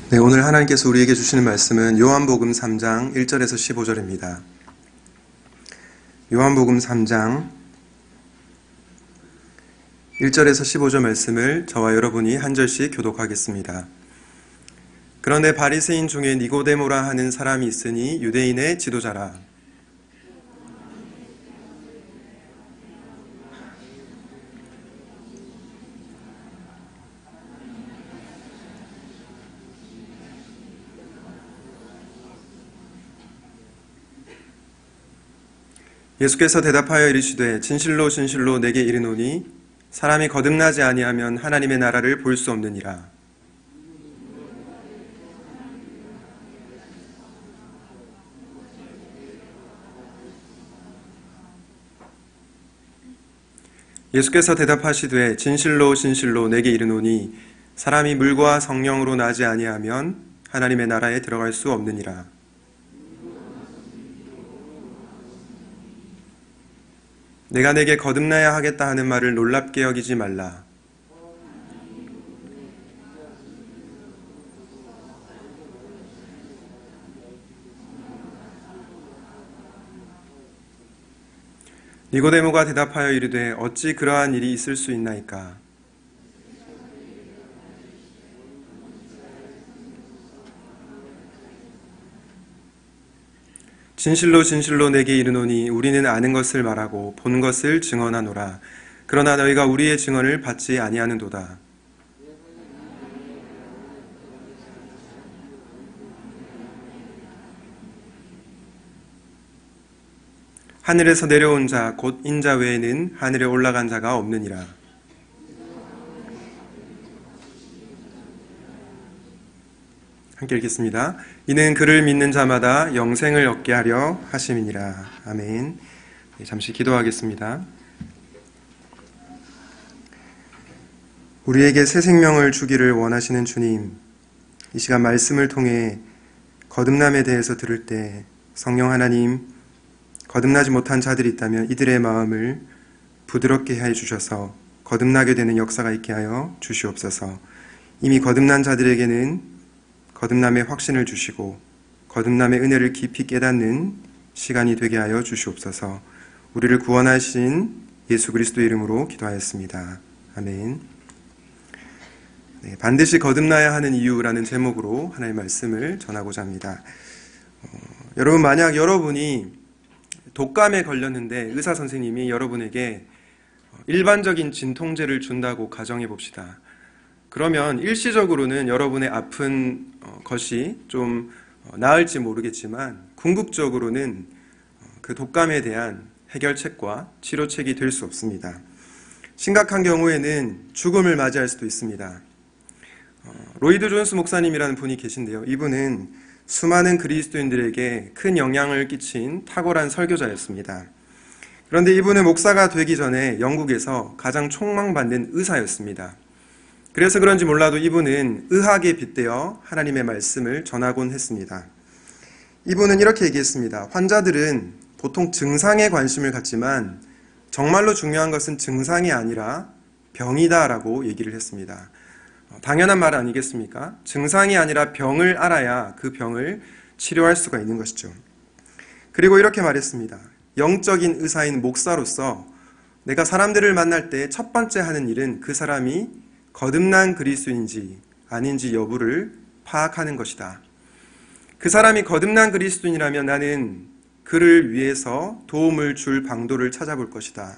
네, 오늘 하나님께서 우리에게 주시는 말씀은 요한복음 3장 1절에서 15절입니다. 요한복음 3장 1절에서 15절 말씀을 저와 여러분이 한 절씩 교독하겠습니다. 그런데 바리새인 중에 니고데모라 하는 사람이 있으니 유대인의 지도자라. 예수께서 대답하여 이르시되 진실로 진실로 내게 이르노니 사람이 거듭나지 아니하면 하나님의 나라를 볼 수 없느니라. 예수께서 대답하시되 진실로 진실로 내게 이르노니 사람이 물과 성령으로 나지 아니하면 하나님의 나라에 들어갈 수 없느니라. 내가 내게 거듭나야 하겠다 하는 말을 놀랍게 여기지 말라. 니고데모가 대답하여 이르되 어찌 그러한 일이 있을 수 있나이까? 진실로 진실로 내게 이르노니 우리는 아는 것을 말하고 본 것을 증언하노라. 그러나 너희가 우리의 증언을 받지 아니하는도다. 하늘에서 내려온 자 곧 인자 외에는 하늘에 올라간 자가 없느니라. 함께 읽겠습니다. 이는 그를 믿는 자마다 영생을 얻게 하려 하심이니라. 아멘. 잠시 기도하겠습니다. 우리에게 새 생명을 주기를 원하시는 주님, 이 시간 말씀을 통해 거듭남에 대해서 들을 때 성령 하나님, 거듭나지 못한 자들이 있다면 이들의 마음을 부드럽게 해 주셔서 거듭나게 되는 역사가 있게 하여 주시옵소서. 이미 거듭난 자들에게는 거듭남의 확신을 주시고 거듭남의 은혜를 깊이 깨닫는 시간이 되게 하여 주시옵소서. 우리를 구원하신 예수 그리스도의 이름으로 기도하였습니다. 아멘. 네, 반드시 거듭나야 하는 이유라는 제목으로 하나님의 말씀을 전하고자 합니다. 여러분, 만약 여러분이 독감에 걸렸는데 의사 선생님이 여러분에게 일반적인 진통제를 준다고 가정해 봅시다. 그러면 일시적으로는 여러분의 아픈 것이 좀 나을지 모르겠지만 궁극적으로는 그 독감에 대한 해결책과 치료책이 될 수 없습니다. 심각한 경우에는 죽음을 맞이할 수도 있습니다. 로이드 존스 목사님이라는 분이 계신데요. 이분은 수많은 그리스도인들에게 큰 영향을 끼친 탁월한 설교자였습니다. 그런데 이분은 목사가 되기 전에 영국에서 가장 촉망받는 의사였습니다. 그래서 그런지 몰라도 이분은 의학에 빗대어 하나님의 말씀을 전하곤 했습니다. 이분은 이렇게 얘기했습니다. 환자들은 보통 증상에 관심을 갖지만 정말로 중요한 것은 증상이 아니라 병이다라고 얘기를 했습니다. 당연한 말 아니겠습니까? 증상이 아니라 병을 알아야 그 병을 치료할 수가 있는 것이죠. 그리고 이렇게 말했습니다. 영적인 의사인 목사로서 내가 사람들을 만날 때 첫 번째 하는 일은 그 사람이 거듭난 그리스도인지 아닌지 여부를 파악하는 것이다. 그 사람이 거듭난 그리스도인이라면 나는 그를 위해서 도움을 줄 방도를 찾아볼 것이다.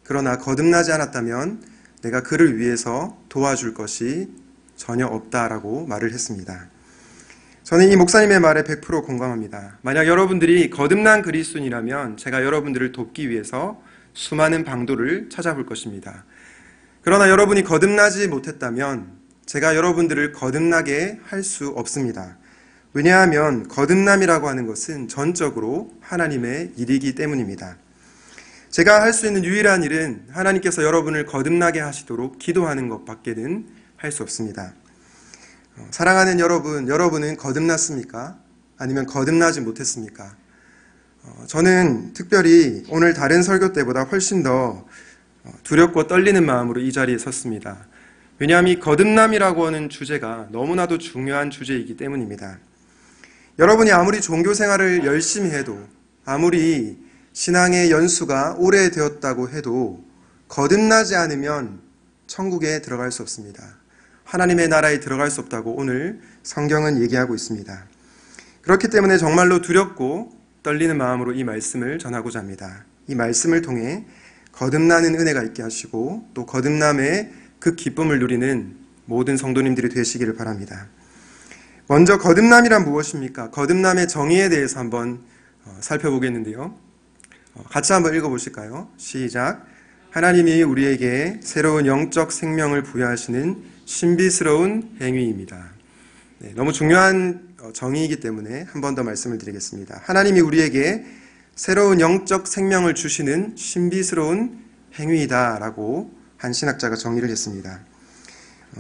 그러나 거듭나지 않았다면 내가 그를 위해서 도와줄 것이 전혀 없다라고 말을 했습니다. 저는 이 목사님의 말에 100% 공감합니다. 만약 여러분들이 거듭난 그리스도인이라면 제가 여러분들을 돕기 위해서 수많은 방도를 찾아볼 것입니다. 그러나 여러분이 거듭나지 못했다면 제가 여러분들을 거듭나게 할 수 없습니다. 왜냐하면 거듭남이라고 하는 것은 전적으로 하나님의 일이기 때문입니다. 제가 할 수 있는 유일한 일은 하나님께서 여러분을 거듭나게 하시도록 기도하는 것밖에는 할 수 없습니다. 사랑하는 여러분, 여러분은 거듭났습니까? 아니면 거듭나지 못했습니까? 저는 특별히 오늘 다른 설교 때보다 훨씬 더 두렵고 떨리는 마음으로 이 자리에 섰습니다. 왜냐하면 이 거듭남이라고 하는 주제가 너무나도 중요한 주제이기 때문입니다. 여러분이 아무리 종교 생활을 열심히 해도, 아무리 신앙의 연수가 오래되었다고 해도 거듭나지 않으면 천국에 들어갈 수 없습니다. 하나님의 나라에 들어갈 수 없다고 오늘 성경은 얘기하고 있습니다. 그렇기 때문에 정말로 두렵고 떨리는 마음으로 이 말씀을 전하고자 합니다. 이 말씀을 통해 거듭나는 은혜가 있게 하시고 또 거듭남의 그 기쁨을 누리는 모든 성도님들이 되시기를 바랍니다. 먼저 거듭남이란 무엇입니까? 거듭남의 정의에 대해서 한번 살펴보겠는데요. 같이 한번 읽어보실까요? 시작. 하나님이 우리에게 새로운 영적 생명을 부여하시는 신비스러운 행위입니다. 네, 너무 중요한 정의이기 때문에 한 번 더 말씀을 드리겠습니다. 하나님이 우리에게 새로운 영적 생명을 주시는 신비스러운 행위이다라고 한 신학자가 정의를 했습니다.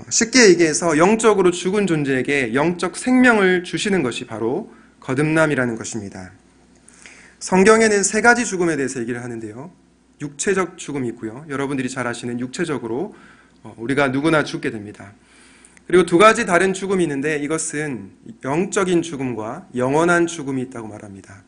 쉽게 얘기해서 영적으로 죽은 존재에게 영적 생명을 주시는 것이 바로 거듭남이라는 것입니다. 성경에는 세 가지 죽음에 대해서 얘기를 하는데요. 육체적 죽음이 있고요. 여러분들이 잘 아시는 육체적으로 우리가 누구나 죽게 됩니다. 그리고 두 가지 다른 죽음이 있는데 이것은 영적인 죽음과 영원한 죽음이 있다고 말합니다.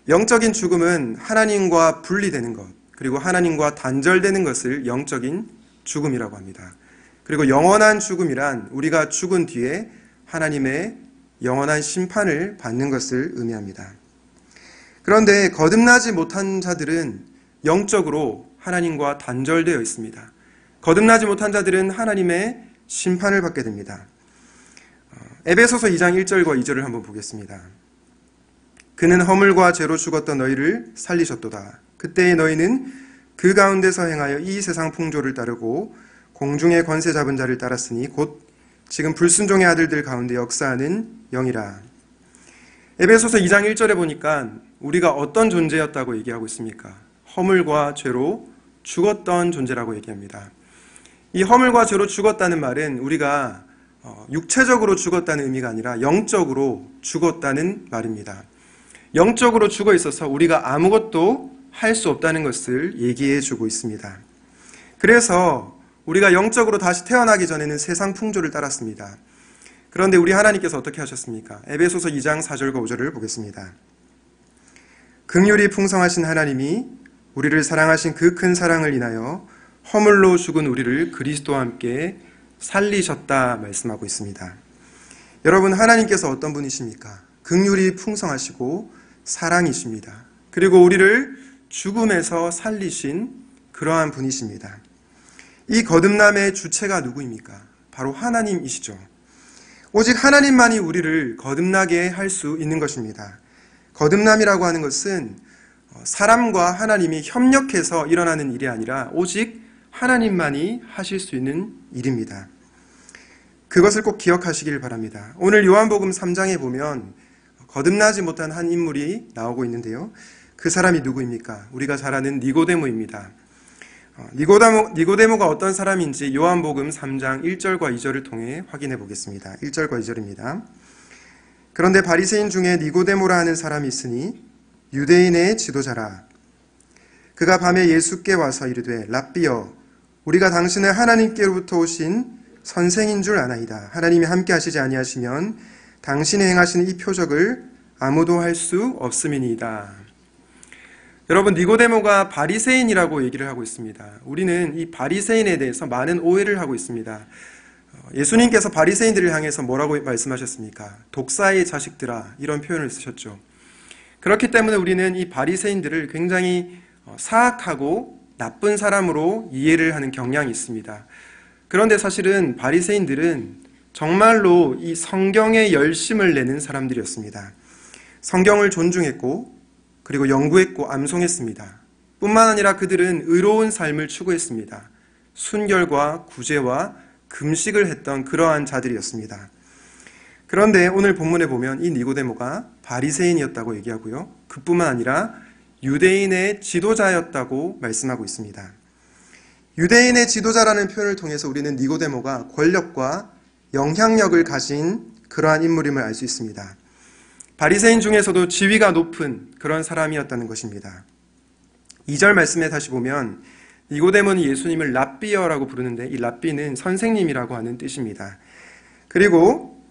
영적인 죽음은 하나님과 분리되는 것, 그리고 하나님과 단절되는 것을 영적인 죽음이라고 합니다. 그리고 영원한 죽음이란 우리가 죽은 뒤에 하나님의 영원한 심판을 받는 것을 의미합니다. 그런데 거듭나지 못한 자들은 영적으로 하나님과 단절되어 있습니다. 거듭나지 못한 자들은 하나님의 심판을 받게 됩니다. 에베소서 2장 1절과 2절을 한번 보겠습니다. 그는 허물과 죄로 죽었던 너희를 살리셨도다. 그때의 너희는 그 가운데서 행하여 이 세상 풍조를 따르고 공중의 권세 잡은 자를 따랐으니 곧 지금 불순종의 아들들 가운데 역사하는 영이라. 에베소서 2장 1절에 보니까 우리가 어떤 존재였다고 얘기하고 있습니까? 허물과 죄로 죽었던 존재라고 얘기합니다. 이 허물과 죄로 죽었다는 말은 우리가 육체적으로 죽었다는 의미가 아니라 영적으로 죽었다는 말입니다. 영적으로 죽어 있어서 우리가 아무것도 할 수 없다는 것을 얘기해 주고 있습니다. 그래서 우리가 영적으로 다시 태어나기 전에는 세상 풍조를 따랐습니다. 그런데 우리 하나님께서 어떻게 하셨습니까? 에베소서 2장 4절과 5절을 보겠습니다. 긍휼이 풍성하신 하나님이 우리를 사랑하신 그 큰 사랑을 인하여 허물로 죽은 우리를 그리스도와 함께 살리셨다 말씀하고 있습니다. 여러분, 하나님께서 어떤 분이십니까? 긍휼이 풍성하시고 사랑이십니다. 그리고 우리를 죽음에서 살리신 그러한 분이십니다. 이 거듭남의 주체가 누구입니까? 바로 하나님이시죠. 오직 하나님만이 우리를 거듭나게 할 수 있는 것입니다. 거듭남이라고 하는 것은 사람과 하나님이 협력해서 일어나는 일이 아니라 오직 하나님만이 하실 수 있는 일입니다. 그것을 꼭 기억하시길 바랍니다. 오늘 요한복음 3장에 보면 거듭나지 못한 한 인물이 나오고 있는데요. 그 사람이 누구입니까? 우리가 잘 아는 니고데모입니다. 니고데모가 어떤 사람인지 요한복음 3장 1절과 2절을 통해 확인해 보겠습니다. 1절과 2절입니다. 그런데 바리새인 중에 니고데모라 하는 사람이 있으니 유대인의 지도자라. 그가 밤에 예수께 와서 이르되 랍비여 우리가 당신을 하나님께로부터 오신 선생인 줄 아나이다. 하나님이 함께 하시지 아니하시면 당신이 행하시는 이 표적을 아무도 할 수 없음이니이다. 여러분, 니고데모가 바리새인이라고 얘기를 하고 있습니다. 우리는 이 바리새인에 대해서 많은 오해를 하고 있습니다. 예수님께서 바리새인들을 향해서 뭐라고 말씀하셨습니까? 독사의 자식들아, 이런 표현을 쓰셨죠. 그렇기 때문에 우리는 이 바리새인들을 굉장히 사악하고 나쁜 사람으로 이해를 하는 경향이 있습니다. 그런데 사실은 바리새인들은 정말로 이 성경에 열심을 내는 사람들이었습니다. 성경을 존중했고 그리고 연구했고 암송했습니다. 뿐만 아니라 그들은 의로운 삶을 추구했습니다. 순결과 구제와 금식을 했던 그러한 자들이었습니다. 그런데 오늘 본문에 보면 이 니고데모가 바리새인이었다고 얘기하고요. 그뿐만 아니라 유대인의 지도자였다고 말씀하고 있습니다. 유대인의 지도자라는 표현을 통해서 우리는 니고데모가 권력과 영향력을 가진 그러한 인물임을 알 수 있습니다. 바리새인 중에서도 지위가 높은 그런 사람이었다는 것입니다. 2절 말씀에 다시 보면 니고데모는 예수님을 랍비어라고 부르는데 이 랍비는 선생님이라고 하는 뜻입니다. 그리고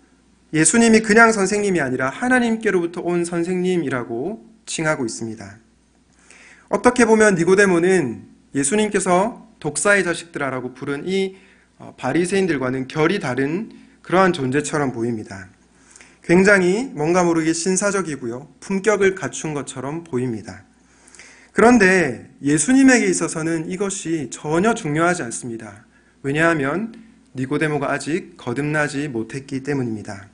예수님이 그냥 선생님이 아니라 하나님께로부터 온 선생님이라고 칭하고 있습니다. 어떻게 보면 니고데모는 예수님께서 독사의 자식들아라고 부른 이 바리새인들과는 결이 다른 그러한 존재처럼 보입니다. 굉장히 뭔가 모르게 신사적이고요. 품격을 갖춘 것처럼 보입니다. 그런데 예수님에게 있어서는 이것이 전혀 중요하지 않습니다. 왜냐하면 니고데모가 아직 거듭나지 못했기 때문입니다.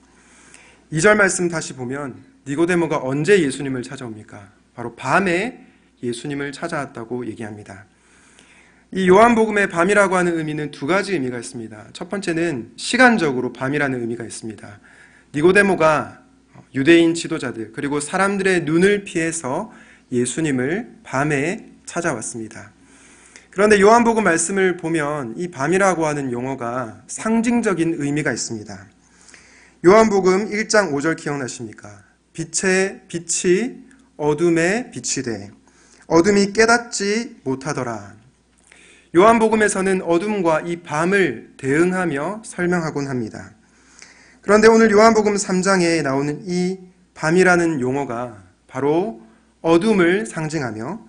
2절 말씀 다시 보면 니고데모가 언제 예수님을 찾아옵니까? 바로 밤에 예수님을 찾아왔다고 얘기합니다. 이 요한복음의 밤이라고 하는 의미는 두 가지 의미가 있습니다. 첫 번째는 시간적으로 밤이라는 의미가 있습니다. 니고데모가 유대인 지도자들 그리고 사람들의 눈을 피해서 예수님을 밤에 찾아왔습니다. 그런데 요한복음 말씀을 보면 이 밤이라고 하는 용어가 상징적인 의미가 있습니다. 요한복음 1장 5절 기억나십니까? 빛이 어둠에 비치되 어둠이 깨닫지 못하더라. 요한복음에서는 어둠과 이 밤을 대응하며 설명하곤 합니다. 그런데 오늘 요한복음 3장에 나오는 이 밤이라는 용어가 바로 어둠을 상징하며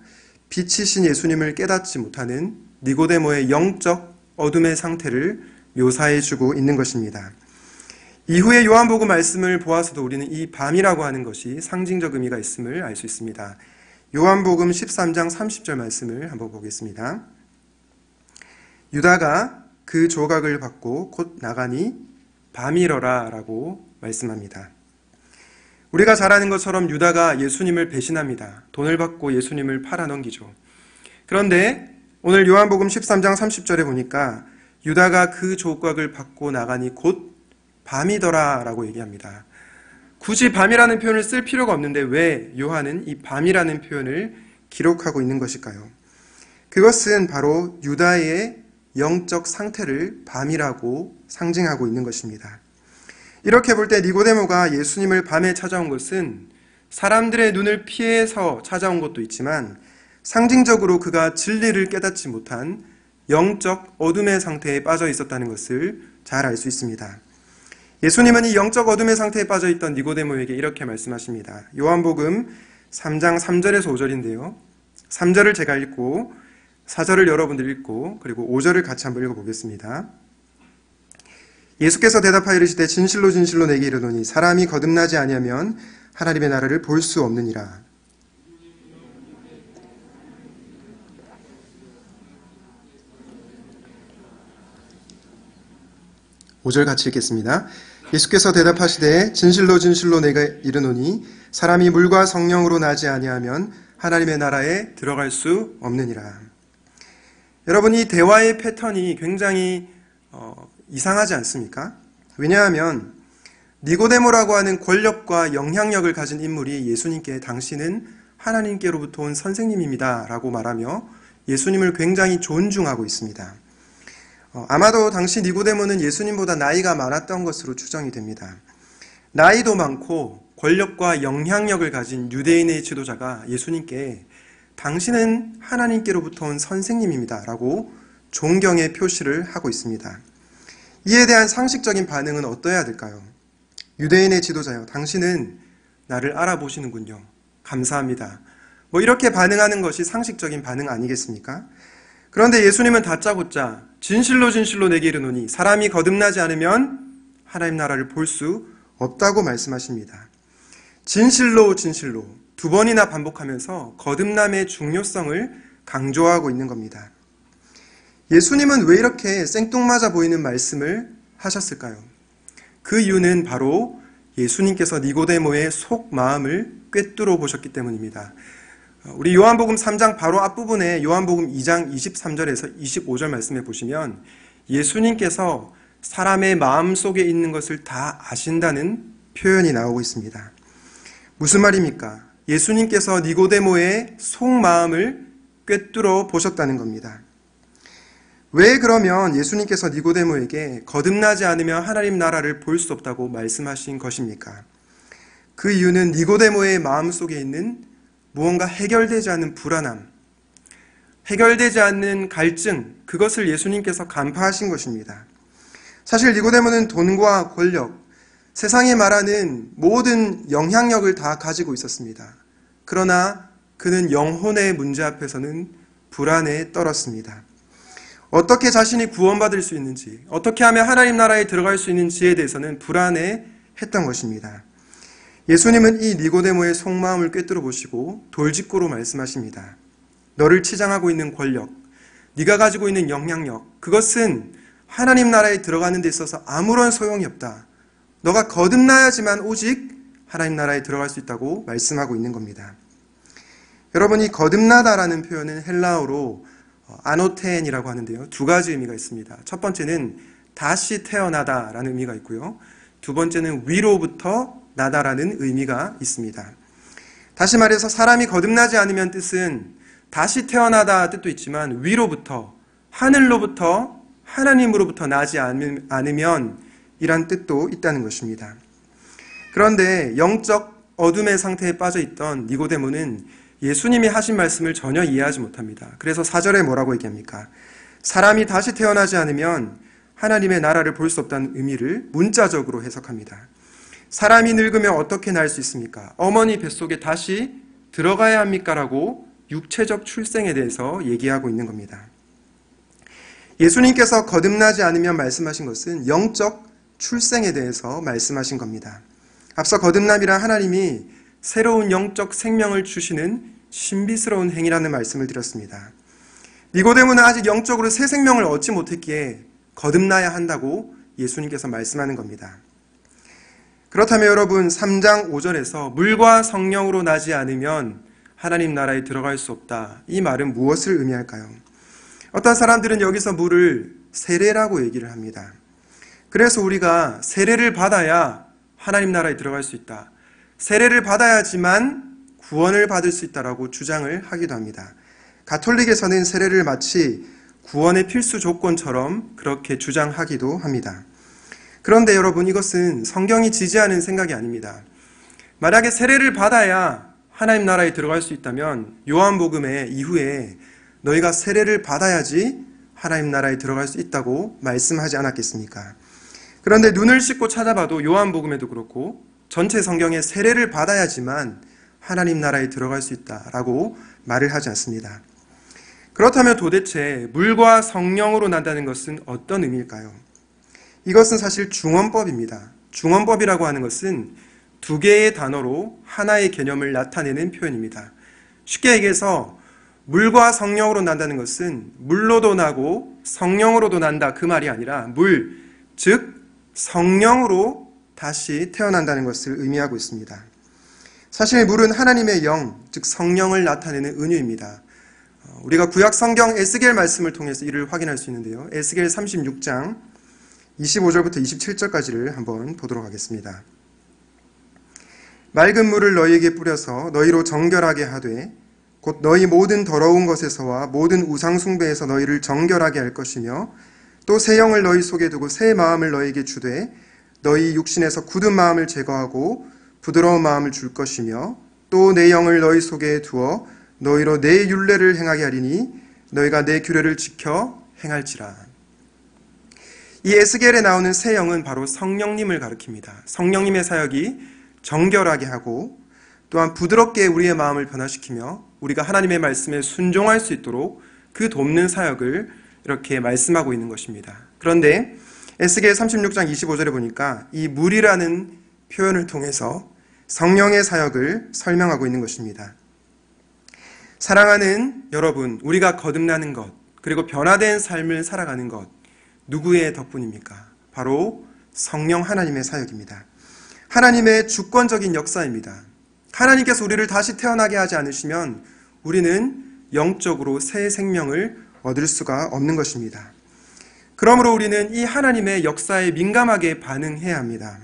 빛이신 예수님을 깨닫지 못하는 니고데모의 영적 어둠의 상태를 묘사해주고 있는 것입니다. 이후에 요한복음 말씀을 보아서도 우리는 이 밤이라고 하는 것이 상징적 의미가 있음을 알 수 있습니다. 요한복음 13장 30절 말씀을 한번 보겠습니다. 유다가 그 조각을 받고 곧 나가니 밤이러라 라고 말씀합니다. 우리가 잘 아는 것처럼 유다가 예수님을 배신합니다. 돈을 받고 예수님을 팔아넘기죠. 그런데 오늘 요한복음 13장 30절에 보니까 유다가 그 조각을 받고 나가니 곧 밤이더라 라고 얘기합니다. 굳이 밤이라는 표현을 쓸 필요가 없는데 왜 요한은 이 밤이라는 표현을 기록하고 있는 것일까요? 그것은 바로 유다의 영적 상태를 밤이라고 상징하고 있는 것입니다. 이렇게 볼 때 니고데모가 예수님을 밤에 찾아온 것은 사람들의 눈을 피해서 찾아온 것도 있지만 상징적으로 그가 진리를 깨닫지 못한 영적 어둠의 상태에 빠져 있었다는 것을 잘 알 수 있습니다. 예수님은 이 영적 어둠의 상태에 빠져 있던 니고데모에게 이렇게 말씀하십니다. 요한복음 3장 3절에서 5절인데요. 3절을 제가 읽고 4절을 여러분들 읽고 그리고 5절을 같이 한번 읽어보겠습니다. 예수께서 대답하여 이르시되 진실로 진실로 내게 이르노니 사람이 거듭나지 아니하면 하나님의 나라를 볼 수 없느니라. (5절) 같이 읽겠습니다. 예수께서 대답하시되 진실로 진실로 내가 이르노니 사람이 물과 성령으로 나지 아니하면 하나님의 나라에 들어갈 수 없느니라. 여러분, 이 대화의 패턴이 굉장히 이상하지 않습니까? 왜냐하면 니고데모라고 하는 권력과 영향력을 가진 인물이 예수님께 당신은 하나님께로부터 온 선생님입니다 라고 말하며 예수님을 굉장히 존중하고 있습니다. 아마도 당시 니고데모는 예수님보다 나이가 많았던 것으로 추정이 됩니다. 나이도 많고 권력과 영향력을 가진 유대인의 지도자가 예수님께 당신은 하나님께로부터 온 선생님입니다 라고 존경의 표시를 하고 있습니다. 이에 대한 상식적인 반응은 어떠해야 될까요? 유대인의 지도자요, 당신은 나를 알아보시는군요. 감사합니다. 이렇게 반응하는 것이 상식적인 반응 아니겠습니까? 그런데 예수님은 다짜고짜 진실로 진실로 내게 이르노니 사람이 거듭나지 않으면 하나님 나라를 볼 수 없다고 말씀하십니다. 진실로 진실로 두 번이나 반복하면서 거듭남의 중요성을 강조하고 있는 겁니다. 예수님은 왜 이렇게 생뚱맞아 보이는 말씀을 하셨을까요? 그 이유는 바로 예수님께서 니고데모의 속마음을 꿰뚫어 보셨기 때문입니다. 우리 요한복음 3장 바로 앞부분에 요한복음 2장 23절에서 25절 말씀해 보시면 예수님께서 사람의 마음속에 있는 것을 다 아신다는 표현이 나오고 있습니다. 무슨 말입니까? 예수님께서 니고데모의 속마음을 꿰뚫어 보셨다는 겁니다. 왜 그러면 예수님께서 니고데모에게 거듭나지 않으면 하나님 나라를 볼 수 없다고 말씀하신 것입니까? 그 이유는 니고데모의 마음속에 있는 무언가 해결되지 않은 불안함, 해결되지 않는 갈증, 그것을 예수님께서 간파하신 것입니다. 사실 니고데모는 돈과 권력, 세상이 말하는 모든 영향력을 다 가지고 있었습니다. 그러나 그는 영혼의 문제 앞에서는 불안에 떨었습니다. 어떻게 자신이 구원받을 수 있는지, 어떻게 하면 하나님 나라에 들어갈 수 있는지에 대해서는 불안해 했던 것입니다. 예수님은 이 니고데모의 속마음을 꿰뚫어 보시고 돌직구로 말씀하십니다. 너를 치장하고 있는 권력, 네가 가지고 있는 영향력, 그것은 하나님 나라에 들어가는 데 있어서 아무런 소용이 없다. 너가 거듭나야지만 오직 하나님 나라에 들어갈 수 있다고 말씀하고 있는 겁니다. 여러분, 이 거듭나다라는 표현은 헬라어로 아노텐이라고 하는데요. 두 가지 의미가 있습니다. 첫 번째는 다시 태어나다라는 의미가 있고요. 두 번째는 위로부터 나다라는 의미가 있습니다. 다시 말해서 사람이 거듭나지 않으면 뜻은 다시 태어나다 뜻도 있지만 위로부터, 하늘로부터, 하나님으로부터 나지 않으면 이란 뜻도 있다는 것입니다. 그런데 영적 어둠의 상태에 빠져 있던 니고데모는 예수님이 하신 말씀을 전혀 이해하지 못합니다. 그래서 4절에 뭐라고 얘기합니까? 사람이 다시 태어나지 않으면 하나님의 나라를 볼 수 없다는 의미를 문자적으로 해석합니다. 사람이 늙으면 어떻게 날 수 있습니까? 어머니 뱃속에 다시 들어가야 합니까? 라고 육체적 출생에 대해서 얘기하고 있는 겁니다. 예수님께서 거듭나지 않으면 말씀하신 것은 영적 출생에 대해서 말씀하신 겁니다. 앞서 거듭남이란 하나님이 새로운 영적 생명을 주시는 신비스러운 행위라는 말씀을 드렸습니다. 니고데모는 아직 영적으로 새 생명을 얻지 못했기에 거듭나야 한다고 예수님께서 말씀하는 겁니다. 그렇다면 여러분, 3장 5절에서 물과 성령으로 나지 않으면 하나님 나라에 들어갈 수 없다. 이 말은 무엇을 의미할까요? 어떤 사람들은 여기서 물을 세례라고 얘기를 합니다. 그래서 우리가 세례를 받아야 하나님 나라에 들어갈 수 있다. 세례를 받아야지만 구원을 받을 수 있다라고 주장을 하기도 합니다. 가톨릭에서는 세례를 마치 구원의 필수 조건처럼 그렇게 주장하기도 합니다. 그런데 여러분, 이것은 성경이 지지하는 생각이 아닙니다. 만약에 세례를 받아야 하나님 나라에 들어갈 수 있다면 요한복음의 이후에 너희가 세례를 받아야지 하나님 나라에 들어갈 수 있다고 말씀하지 않았겠습니까? 그런데 눈을 씻고 찾아봐도 요한복음에도 그렇고 전체 성경에 세례를 받아야지만 하나님 나라에 들어갈 수 있다라고 말을 하지 않습니다. 그렇다면 도대체 물과 성령으로 난다는 것은 어떤 의미일까요? 이것은 사실 중언법입니다. 중언법이라고 하는 것은 두 개의 단어로 하나의 개념을 나타내는 표현입니다. 쉽게 얘기해서 물과 성령으로 난다는 것은 물로도 나고 성령으로도 난다, 그 말이 아니라 물, 즉 성령으로 다시 태어난다는 것을 의미하고 있습니다. 사실 물은 하나님의 영, 즉 성령을 나타내는 은유입니다. 우리가 구약 성경 에스겔 말씀을 통해서 이를 확인할 수 있는데요. 에스겔 36장 25절부터 27절까지를 한번 보도록 하겠습니다. 맑은 물을 너희에게 뿌려서 너희로 정결하게 하되 곧 너희 모든 더러운 것에서와 모든 우상 숭배에서 너희를 정결하게 할 것이며 또 새 영을 너희 속에 두고 새 마음을 너희에게 주되 너희 육신에서 굳은 마음을 제거하고 부드러운 마음을 줄 것이며 또 내 영을 너희 속에 두어 너희로 내 율례를 행하게 하리니 너희가 내 규례를 지켜 행할지라. 이 에스겔에 나오는 새 영은 바로 성령님을 가리킵니다. 성령님의 사역이 정결하게 하고 또한 부드럽게 우리의 마음을 변화시키며 우리가 하나님의 말씀에 순종할 수 있도록 그 돕는 사역을 이렇게 말씀하고 있는 것입니다. 그런데 에스겔 36장 25절에 보니까 이 물이라는 표현을 통해서 성령의 사역을 설명하고 있는 것입니다. 사랑하는 여러분, 우리가 거듭나는 것, 그리고 변화된 삶을 살아가는 것, 누구의 덕분입니까? 바로 성령 하나님의 사역입니다. 하나님의 주권적인 역사입니다. 하나님께서 우리를 다시 태어나게 하지 않으시면 우리는 영적으로 새 생명을 얻을 수가 없는 것입니다. 그러므로 우리는 이 하나님의 역사에 민감하게 반응해야 합니다.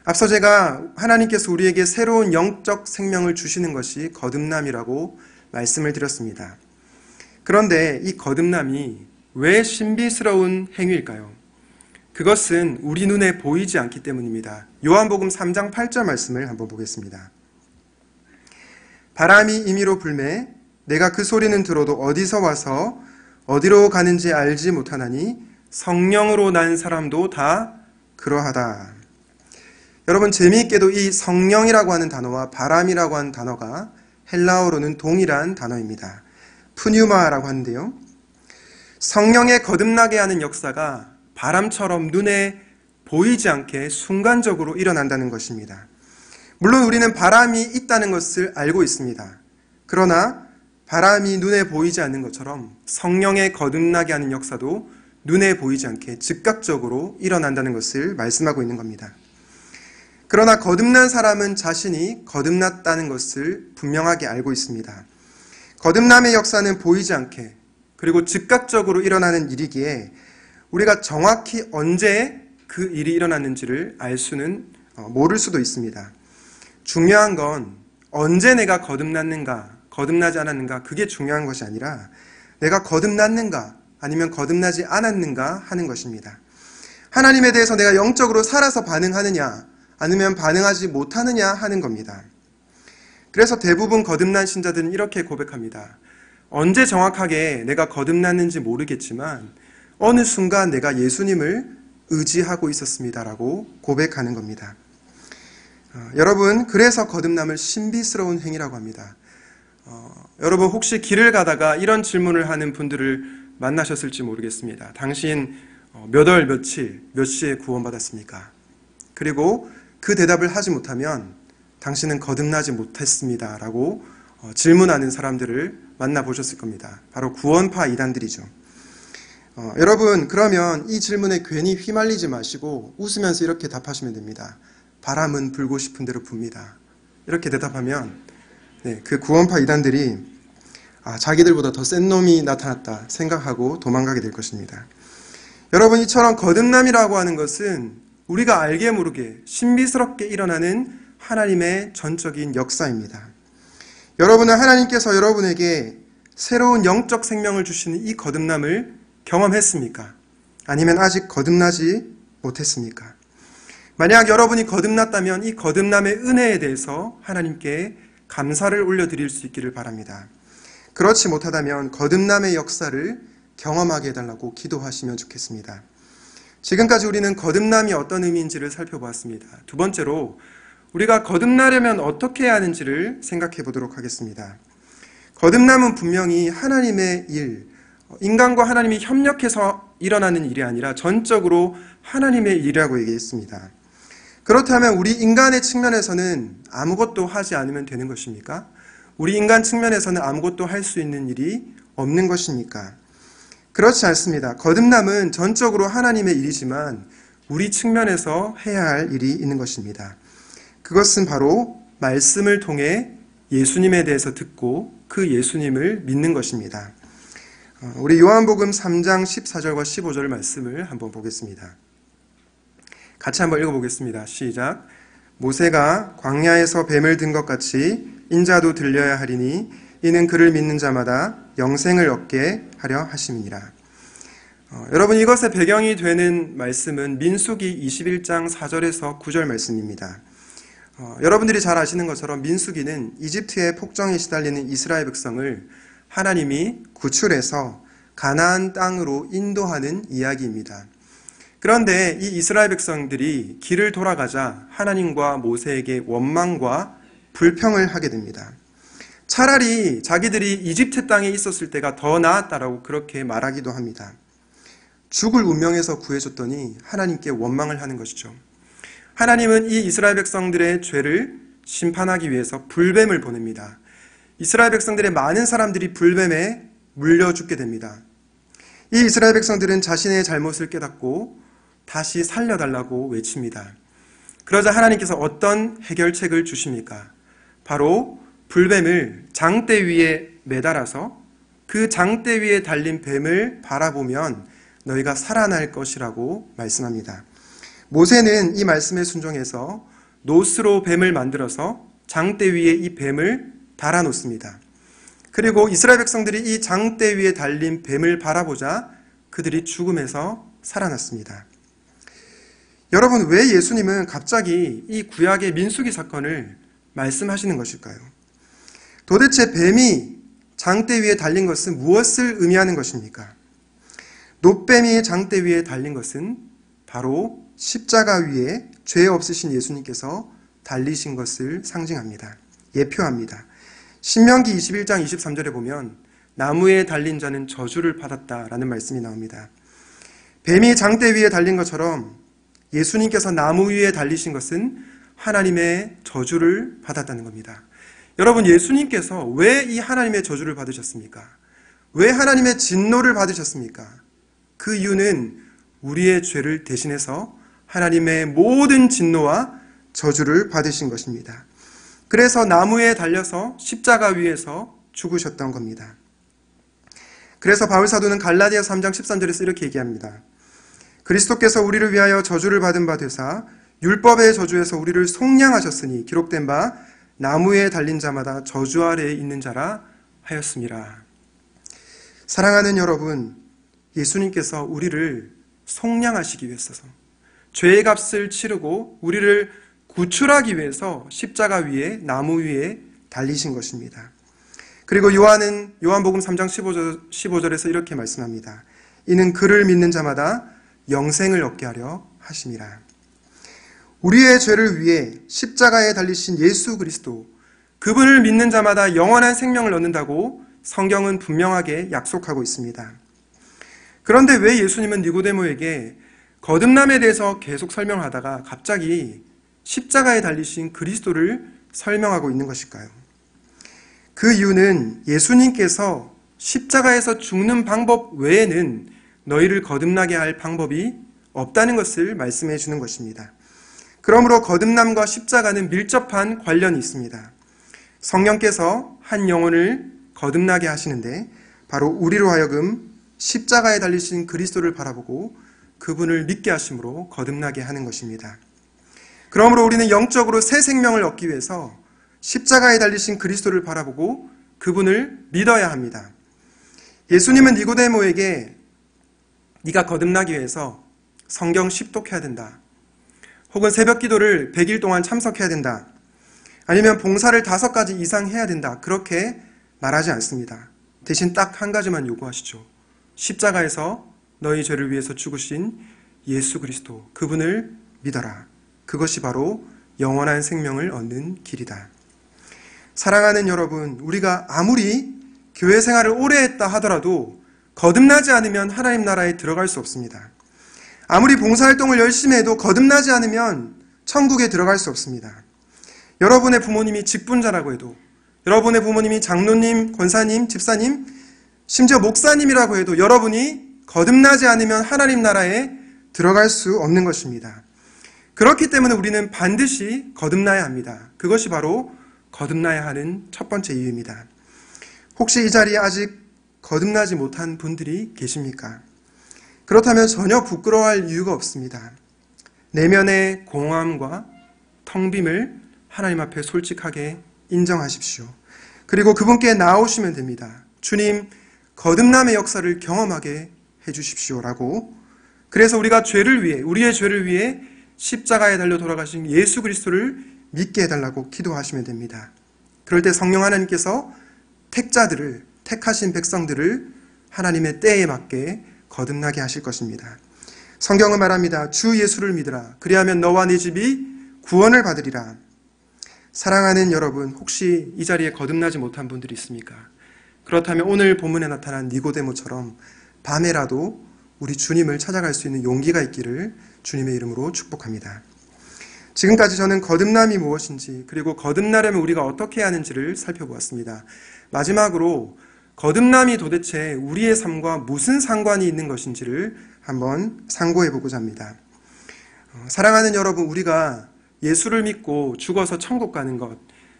앞서 제가 하나님께서 우리에게 새로운 영적 생명을 주시는 것이 거듭남이라고 말씀을 드렸습니다. 그런데 이 거듭남이 왜 신비스러운 행위일까요? 그것은 우리 눈에 보이지 않기 때문입니다. 요한복음 3장 8절 말씀을 한번 보겠습니다. 바람이 임의로 불매 내가 그 소리는 들어도 어디서 와서 어디로 가는지 알지 못하나니 성령으로 난 사람도 다 그러하다. 여러분, 재미있게도 이 성령이라고 하는 단어와 바람이라고 하는 단어가 헬라어로는 동일한 단어입니다. 푸뉴마라고 하는데요. 성령의 거듭나게 하는 역사가 바람처럼 눈에 보이지 않게 순간적으로 일어난다는 것입니다. 물론 우리는 바람이 있다는 것을 알고 있습니다. 그러나 바람이 눈에 보이지 않는 것처럼 성령의 거듭나게 하는 역사도 눈에 보이지 않게 즉각적으로 일어난다는 것을 말씀하고 있는 겁니다. 그러나 거듭난 사람은 자신이 거듭났다는 것을 분명하게 알고 있습니다. 거듭남의 역사는 보이지 않게 그리고 즉각적으로 일어나는 일이기에 우리가 정확히 언제 그 일이 일어났는지를 모를 수도 있습니다. 중요한 건 언제 내가 거듭났는가, 거듭나지 않았는가, 그게 중요한 것이 아니라 내가 거듭났는가 아니면 거듭나지 않았는가 하는 것입니다. 하나님에 대해서 내가 영적으로 살아서 반응하느냐 아니면 반응하지 못하느냐 하는 겁니다. 그래서 대부분 거듭난 신자들은 이렇게 고백합니다. 언제 정확하게 내가 거듭났는지 모르겠지만 어느 순간 내가 예수님을 의지하고 있었습니다라고 고백하는 겁니다. 여러분, 그래서 거듭남을 신비스러운 행위라고 합니다. 여러분, 혹시 길을 가다가 이런 질문을 하는 분들을 만나셨을지 모르겠습니다. 당신 몇 월 며칠 몇 시에 구원받았습니까? 그리고 그 대답을 하지 못하면 당신은 거듭나지 못했습니다 라고 질문하는 사람들을 만나보셨을 겁니다. 바로 구원파 이단들이죠. 여러분, 그러면 이 질문에 괜히 휘말리지 마시고 웃으면서 이렇게 답하시면 됩니다. 바람은 불고 싶은 대로 붑니다. 이렇게 대답하면 그 구원파 이단들이 자기들보다 더 센 놈이 나타났다 생각하고 도망가게 될 것입니다. 여러분, 이처럼 거듭남이라고 하는 것은 우리가 알게 모르게 신비스럽게 일어나는 하나님의 전적인 역사입니다. 여러분은 하나님께서 여러분에게 새로운 영적 생명을 주시는 이 거듭남을 경험했습니까? 아니면 아직 거듭나지 못했습니까? 만약 여러분이 거듭났다면 이 거듭남의 은혜에 대해서 하나님께 감사를 올려드릴 수 있기를 바랍니다. 그렇지 못하다면 거듭남의 역사를 경험하게 해달라고 기도하시면 좋겠습니다. 지금까지 우리는 거듭남이 어떤 의미인지를 살펴보았습니다. 두 번째로 우리가 거듭나려면 어떻게 해야 하는지를 생각해 보도록 하겠습니다. 거듭남은 분명히 하나님의 일, 인간과 하나님이 협력해서 일어나는 일이 아니라 전적으로 하나님의 일이라고 얘기했습니다. 그렇다면 우리 인간의 측면에서는 아무것도 하지 않으면 되는 것입니까? 우리 인간 측면에서는 아무것도 할 수 있는 일이 없는 것입니까? 그렇지 않습니다. 거듭남은 전적으로 하나님의 일이지만 우리 측면에서 해야 할 일이 있는 것입니다. 그것은 바로 말씀을 통해 예수님에 대해서 듣고 그 예수님을 믿는 것입니다. 우리 요한복음 3장 14절과 15절 말씀을 한번 보겠습니다. 같이 한번 읽어보겠습니다. 시작. 모세가 광야에서 뱀을 든 것 같이 인자도 들려야 하리니 이는 그를 믿는 자마다 영생을 얻게 하려 하심이니라. 여러분, 이것의 배경이 되는 말씀은 민수기 21장 4절에서 9절 말씀입니다. 여러분들이 잘 아시는 것처럼 민수기는 이집트의 폭정에 시달리는 이스라엘 백성을 하나님이 구출해서 가나안 땅으로 인도하는 이야기입니다. 그런데 이 이스라엘 백성들이 길을 돌아가자 하나님과 모세에게 원망과 불평을 하게 됩니다. 차라리 자기들이 이집트 땅에 있었을 때가 더 나았다라고 그렇게 말하기도 합니다. 죽을 운명에서 구해줬더니 하나님께 원망을 하는 것이죠. 하나님은 이 이스라엘 백성들의 죄를 심판하기 위해서 불뱀을 보냅니다. 이스라엘 백성들의 많은 사람들이 불뱀에 물려 죽게 됩니다. 이 이스라엘 백성들은 자신의 잘못을 깨닫고 다시 살려달라고 외칩니다. 그러자 하나님께서 어떤 해결책을 주십니까? 바로 불뱀을 장대 위에 매달아서 그 장대 위에 달린 뱀을 바라보면 너희가 살아날 것이라고 말씀합니다. 모세는 이 말씀에 순종해서 노스로 뱀을 만들어서 장대 위에 이 뱀을 달아놓습니다. 그리고 이스라엘 백성들이 이 장대 위에 달린 뱀을 바라보자 그들이 죽음에서 살아났습니다. 여러분, 왜 예수님은 갑자기 이 구약의 민수기 사건을 말씀하시는 것일까요? 도대체 뱀이 장대 위에 달린 것은 무엇을 의미하는 것입니까? 놋뱀이 장대 위에 달린 것은 바로 십자가 위에 죄 없으신 예수님께서 달리신 것을 상징합니다. 예표합니다. 신명기 21장 23절에 보면 나무에 달린 자는 저주를 받았다라는 말씀이 나옵니다. 뱀이 장대 위에 달린 것처럼 예수님께서 나무 위에 달리신 것은 하나님의 저주를 받았다는 겁니다. 여러분, 예수님께서 왜 이 하나님의 저주를 받으셨습니까? 왜 하나님의 진노를 받으셨습니까? 그 이유는 우리의 죄를 대신해서 하나님의 모든 진노와 저주를 받으신 것입니다. 그래서 나무에 달려서 십자가 위에서 죽으셨던 겁니다. 그래서 바울사도는 갈라디아서 3장 13절에서 이렇게 얘기합니다. 그리스도께서 우리를 위하여 저주를 받은 바 되사 율법의 저주에서 우리를 속량하셨으니 기록된 바 나무에 달린 자마다 저주 아래에 있는 자라 하였습니다. 사랑하는 여러분, 예수님께서 우리를 속량하시기 위해서, 죄의 값을 치르고 우리를 구출하기 위해서 십자가 위에, 나무 위에 달리신 것입니다. 그리고 요한복음 3장 15절에서 이렇게 말씀합니다. 이는 그를 믿는 자마다 영생을 얻게 하려 하심이라. 우리의 죄를 위해 십자가에 달리신 예수 그리스도, 그분을 믿는 자마다 영원한 생명을 얻는다고 성경은 분명하게 약속하고 있습니다. 그런데 왜 예수님은 니고데모에게 거듭남에 대해서 계속 설명하다가 갑자기 십자가에 달리신 그리스도를 설명하고 있는 것일까요? 그 이유는 예수님께서 십자가에서 죽는 방법 외에는 너희를 거듭나게 할 방법이 없다는 것을 말씀해 주는 것입니다. 그러므로 거듭남과 십자가는 밀접한 관련이 있습니다. 성령께서 한 영혼을 거듭나게 하시는데 바로 우리로 하여금 십자가에 달리신 그리스도를 바라보고 그분을 믿게 하심으로 거듭나게 하는 것입니다. 그러므로 우리는 영적으로 새 생명을 얻기 위해서 십자가에 달리신 그리스도를 바라보고 그분을 믿어야 합니다. 예수님은 니고데모에게 네가 거듭나기 위해서 성경 10독 해야 된다. 혹은 새벽 기도를 100일 동안 참석해야 된다. 아니면 봉사를 5가지 이상 해야 된다. 그렇게 말하지 않습니다. 대신 딱 한 가지만 요구하시죠. 십자가에서 너희 죄를 위해서 죽으신 예수 그리스도, 그분을 믿어라. 그것이 바로 영원한 생명을 얻는 길이다. 사랑하는 여러분, 우리가 아무리 교회 생활을 오래 했다 하더라도 거듭나지 않으면 하나님 나라에 들어갈 수 없습니다. 아무리 봉사활동을 열심히 해도 거듭나지 않으면 천국에 들어갈 수 없습니다. 여러분의 부모님이 직분자라고 해도, 여러분의 부모님이 장로님, 권사님, 집사님, 심지어 목사님이라고 해도 여러분이 거듭나지 않으면 하나님 나라에 들어갈 수 없는 것입니다. 그렇기 때문에 우리는 반드시 거듭나야 합니다. 그것이 바로 거듭나야 하는 첫 번째 이유입니다. 혹시 이 자리에 아직 거듭나지 못한 분들이 계십니까? 그렇다면 전혀 부끄러워할 이유가 없습니다. 내면의 공허함과 텅 빔을 하나님 앞에 솔직하게 인정하십시오. 그리고 그분께 나오시면 됩니다. 주님, 거듭남의 역사를 경험하게 해주십시오라고. 그래서 우리가 죄를 위해, 우리의 죄를 위해 십자가에 달려 돌아가신 예수 그리스도를 믿게 해달라고 기도하시면 됩니다. 그럴 때 성령 하나님께서 택자들을, 택하신 백성들을 하나님의 때에 맞게 거듭나게 하실 것입니다. 성경은 말합니다. 주 예수를 믿으라. 그리하면 너와 네 집이 구원을 받으리라. 사랑하는 여러분, 혹시 이 자리에 거듭나지 못한 분들이 있습니까? 그렇다면 오늘 본문에 나타난 니고데모처럼 밤에라도 우리 주님을 찾아갈 수 있는 용기가 있기를 주님의 이름으로 축복합니다. 지금까지 저는 거듭남이 무엇인지, 그리고 거듭나려면 우리가 어떻게 해야 하는지를 살펴보았습니다. 마지막으로 거듭남이 도대체 우리의 삶과 무슨 상관이 있는 것인지를 한번 상고해 보고자 합니다. 사랑하는 여러분, 우리가 예수를 믿고 죽어서 천국 가는 것,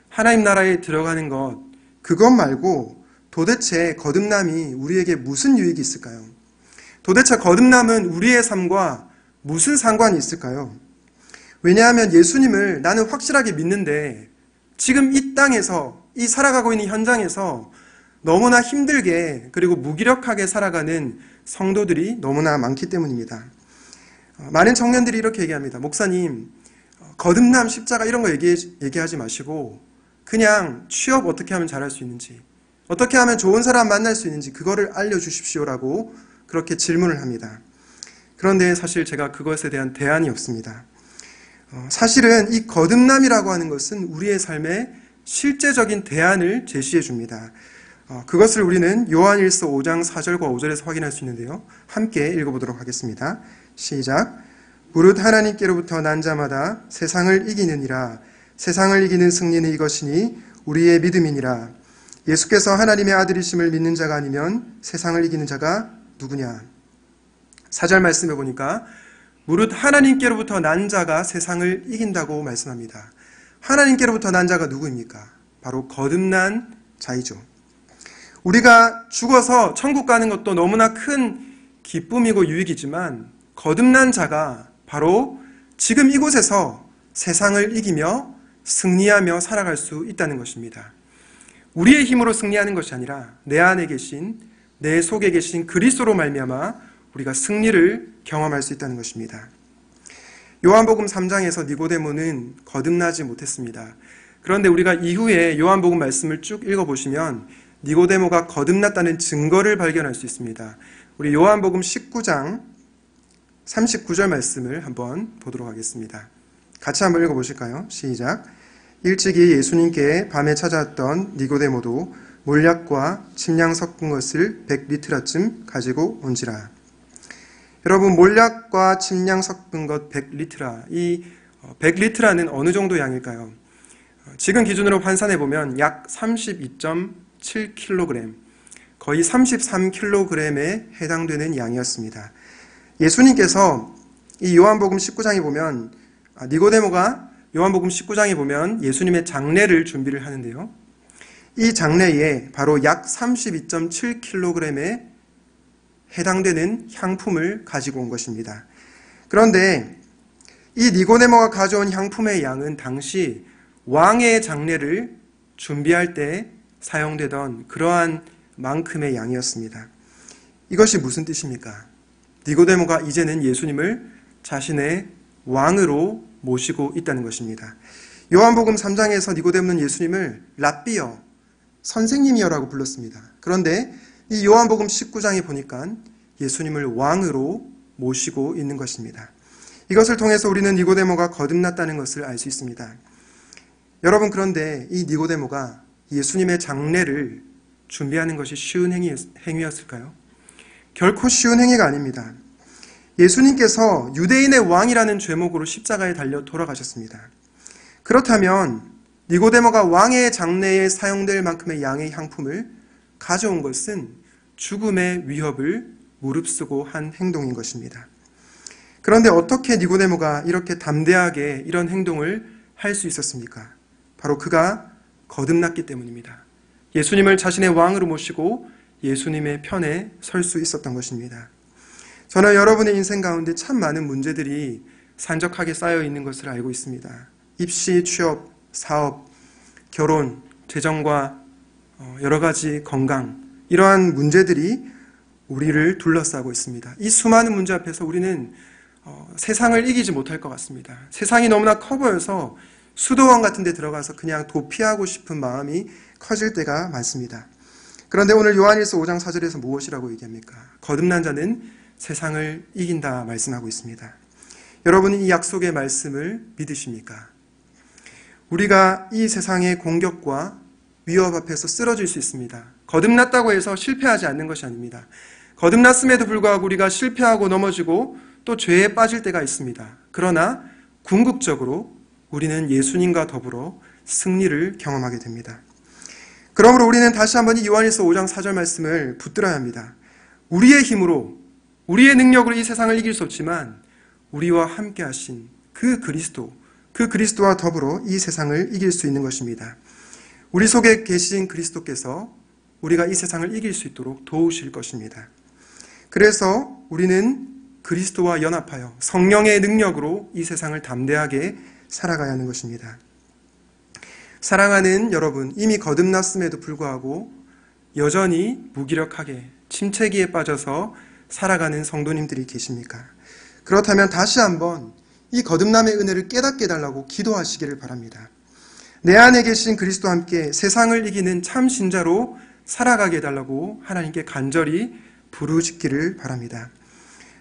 하나님 나라에 들어가는 것, 그것 말고 도대체 거듭남이 우리에게 무슨 유익이 있을까요? 도대체 거듭남은 우리의 삶과 무슨 상관이 있을까요? 왜냐하면 예수님을 나는 확실하게 믿는데 지금 이 땅에서, 이 살아가고 있는 현장에서 너무나 힘들게 그리고 무기력하게 살아가는 성도들이 너무나 많기 때문입니다. 많은 청년들이 이렇게 얘기합니다. 목사님, 거듭남, 십자가 이런 거 얘기하지 마시고 그냥 취업 어떻게 하면 잘할 수 있는지, 어떻게 하면 좋은 사람 만날 수 있는지 그거를 알려주십시오라고 그렇게 질문을 합니다. 그런데 사실 제가 그것에 대한 대안이 없습니다. 사실은 이 거듭남이라고 하는 것은 우리의 삶에 실제적인 대안을 제시해 줍니다. 그것을 우리는 요한일서 5장 4절과 5절에서 확인할 수 있는데요. 함께 읽어보도록 하겠습니다. 시작. 무릇 하나님께로부터 난 자마다 세상을 이기느니라. 세상을 이기는 승리는 이것이니 우리의 믿음이니라. 예수께서 하나님의 아들이심을 믿는 자가 아니면 세상을 이기는 자가 누구냐. 4절 말씀해 보니까 무릇 하나님께로부터 난 자가 세상을 이긴다고 말씀합니다. 하나님께로부터 난 자가 누구입니까? 바로 거듭난 자이죠. 우리가 죽어서 천국 가는 것도 너무나 큰 기쁨이고 유익이지만 거듭난 자가 바로 지금 이곳에서 세상을 이기며 승리하며 살아갈 수 있다는 것입니다. 우리의 힘으로 승리하는 것이 아니라 내 안에 계신, 내 속에 계신 그리스도로 말미암아 우리가 승리를 경험할 수 있다는 것입니다. 요한복음 3장에서 니고데모는 거듭나지 못했습니다. 그런데 우리가 이후에 요한복음 말씀을 쭉 읽어보시면 니고데모가 거듭났다는 증거를 발견할 수 있습니다. 우리 요한복음 19장 39절 말씀을 한번 보도록 하겠습니다. 같이 한번 읽어보실까요? 시작. 일찍이 예수님께 밤에 찾아왔던 니고데모도 몰약과 침량 섞은 것을 100리트라쯤 가지고 온지라. 여러분, 몰약과 침량 섞은 것 100리트라, 이 100리트라는 어느 정도 양일까요? 지금 기준으로 환산해보면 약 32.7kg, 거의 33kg에 해당되는 양이었습니다. 예수님께서 이 요한복음 19장에 보면 니고데모가 요한복음 19장에 보면 예수님의 장례를 준비를 하는데요. 이 장례에 바로 약 32.7kg에 해당되는 향품을 가지고 온 것입니다. 그런데 이 니고데모가 가져온 향품의 양은 당시 왕의 장례를 준비할 때 사용되던 그러한 만큼의 양이었습니다. 이것이 무슨 뜻입니까? 니고데모가 이제는 예수님을 자신의 왕으로 모시고 있다는 것입니다. 요한복음 3장에서 니고데모는 예수님을 랍비여, 선생님이여라고 불렀습니다. 그런데 이 요한복음 19장에 보니까 예수님을 왕으로 모시고 있는 것입니다. 이것을 통해서 우리는 니고데모가 거듭났다는 것을 알 수 있습니다. 여러분, 그런데 이 니고데모가 예수님의 장례를 준비하는 것이 쉬운 행위였을까요? 결코 쉬운 행위가 아닙니다. 예수님께서 유대인의 왕이라는 죄목으로 십자가에 달려 돌아가셨습니다. 그렇다면 니고데모가 왕의 장례에 사용될 만큼의 양의 향품을 가져온 것은 죽음의 위협을 무릅쓰고 한 행동인 것입니다. 그런데 어떻게 니고데모가 이렇게 담대하게 이런 행동을 할 수 있었습니까? 바로 그가 거듭났기 때문입니다. 예수님을 자신의 왕으로 모시고 예수님의 편에 설 수 있었던 것입니다. 저는 여러분의 인생 가운데 참 많은 문제들이 산적하게 쌓여 있는 것을 알고 있습니다. 입시, 취업, 사업, 결혼, 재정과 여러 가지 건강, 이러한 문제들이 우리를 둘러싸고 있습니다. 이 수많은 문제 앞에서 우리는 세상을 이기지 못할 것 같습니다. 세상이 너무나 커 보여서 수도원 같은 데 들어가서 그냥 도피하고 싶은 마음이 커질 때가 많습니다. 그런데 오늘 요한일서 5장 4절에서 무엇이라고 얘기합니까? 거듭난 자는 세상을 이긴다 말씀하고 있습니다. 여러분은 이 약속의 말씀을 믿으십니까? 우리가 이 세상의 공격과 위협 앞에서 쓰러질 수 있습니다. 거듭났다고 해서 실패하지 않는 것이 아닙니다. 거듭났음에도 불구하고 우리가 실패하고 넘어지고 또 죄에 빠질 때가 있습니다. 그러나 궁극적으로 우리는 예수님과 더불어 승리를 경험하게 됩니다. 그러므로 우리는 다시 한번 이 요한일서 5장 4절 말씀을 붙들어야 합니다. 우리의 힘으로, 우리의 능력으로 이 세상을 이길 수 없지만 우리와 함께 하신 그 그리스도와 더불어 이 세상을 이길 수 있는 것입니다. 우리 속에 계신 그리스도께서 우리가 이 세상을 이길 수 있도록 도우실 것입니다. 그래서 우리는 그리스도와 연합하여 성령의 능력으로 이 세상을 담대하게 살아가야 하는 것입니다. 사랑하는 여러분, 이미 거듭났음에도 불구하고 여전히 무기력하게 침체기에 빠져서 살아가는 성도님들이 계십니까? 그렇다면 다시 한번 이 거듭남의 은혜를 깨닫게 해달라고 기도하시기를 바랍니다. 내 안에 계신 그리스도와 함께 세상을 이기는 참 신자로 살아가게 해달라고 하나님께 간절히 부르짖기를 바랍니다.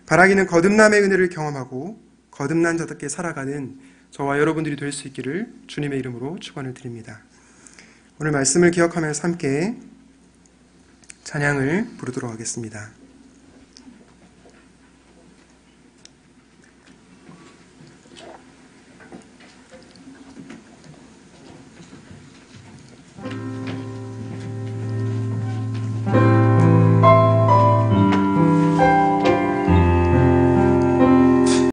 바라기는 거듭남의 은혜를 경험하고 거듭난 자답게 살아가는 저와 여러분들이 될 수 있기를 주님의 이름으로 축원을 드립니다. 오늘 말씀을 기억하면서 함께 찬양을 부르도록 하겠습니다.